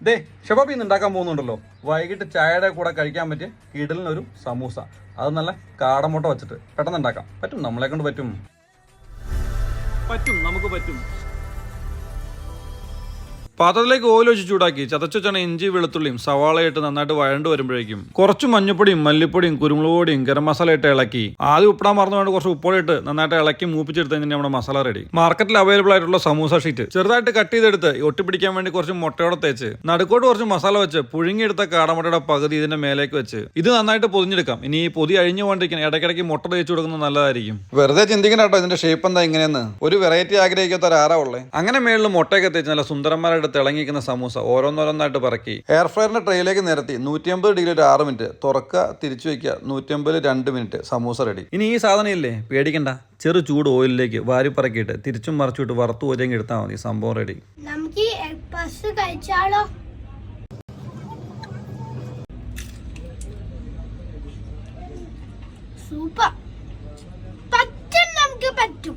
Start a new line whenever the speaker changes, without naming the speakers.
ദേ Shabab ഇന്ന് ഉണ്ടാക്കാൻ പോകുന്നുണ്ടല്ലോ. വൈകിട്ട് ചായയുടെ കൂടെ കഴിക്കാൻ പറ്റിയ കിടലിനൊരു സമൂസ. അത് നല്ല കാടമുട്ട വെച്ചിട്ട് പെട്ടെന്ന് ഉണ്ടാക്കാം. പറ്റും, നമ്മളെ കൊണ്ട് പറ്റും, നമുക്ക് പറ്റും. പാത്രത്തിലേക്ക് ഓയിൽ ഒഴിച്ച് ചൂടാക്കി ചതച്ചു വെച്ചാണ് ഇഞ്ചി വെളുത്തുള്ളിയും സവാളയിട്ട് നന്നായിട്ട് വഴണ്ട് വരുമ്പോഴേക്കും കുറച്ച് മഞ്ഞപ്പൊടിയും മല്ലിപ്പൊടിയും കുരുമുളക് പൊടിയും ഗരം മസാല ഇട്ട് ഇളക്കി ആദ്യം ഉപ്പിടാൻ മറന്നു വേണ്ട കുറച്ച് ഉപ്പോടെ ഇട്ട് നന്നായിട്ട് ഇളക്കി മൂപ്പിച്ചെടുത്ത് കഴിഞ്ഞാൽ നമ്മുടെ മസാല റെഡി. മാർക്കറ്റിൽ അവൈലബിൾ ആയിട്ടുള്ള സമൂസ ഷീറ്റ് ചെറുതായിട്ട് കട്ട് ചെയ്തെടുത്ത് ഒട്ടിപ്പിടിക്കാൻ വേണ്ടി കുറച്ച് മുട്ടയോടെ തേച്ച് നടുക്കോട്ട് കുറച്ച് മസാല വെച്ച് പുഴുങ്ങിയെടുത്ത കാടമുട്ടയുടെ പകുതി ഇതിന്റെ മേലേക്ക് വെച്ച് ഇത് നന്നായിട്ട് പൊതിഞ്ഞെടുക്കാം. ഇനി ഈ പൊതി അഴിഞ്ഞു പോകാണ്ടിരിക്കണം, ഇടയ്ക്കിടയ്ക്ക് മുട്ട തേച്ച് കൊടുക്കുന്നത് നല്ലതായിരിക്കും. വെറുതെ ചിന്തിക്കണം കേട്ടോ ഇതിന്റെ ഷേപ്പ് എന്താ ഇങ്ങനെയെന്ന്. ഒരു വെറൈറ്റി ആഗ്രഹിക്കാത്ത ഒരാരാ ഉള്ളേ. അങ്ങനെ മേളിൽ മുട്ടയൊക്കെ തേച്ച് നല്ല സുന്ദരന്മാരായിട്ട് തിളങ്ങിക്കുന്ന സമൂസ ഓരോന്നോരോന്നായിട്ട് പറക്കി എയർ ഫ്രയറിന്റെ ട്രേയിലേക്ക് നിരത്തി 150 ഡിഗ്രി ഒരു 6 മിനിറ്റ് തുറക്കുക, തിരിച്ചു വയ്ക്കുക, 150 2 മിനിറ്റ്, സമൂസ റെഡി. ഇനി ഈ സാധനം ഇല്ലേ, പേടിക്കണ്ട, ചെറു ചൂട് ഓയിലിലേക്ക് വാരി പറക്കിയിട്ട് തിരിച്ചും മറിച്ചിട്ട് വറുത്തു പോലെങ്കിൽ എടുത്താൽ മതി, സംഭവം റെഡി.
നമുക്ക് എഗ് പഫ്സ് കഴിച്ചാലോ? സൂപ്പർ, പറ്റും, നമുക്ക് പറ്റും.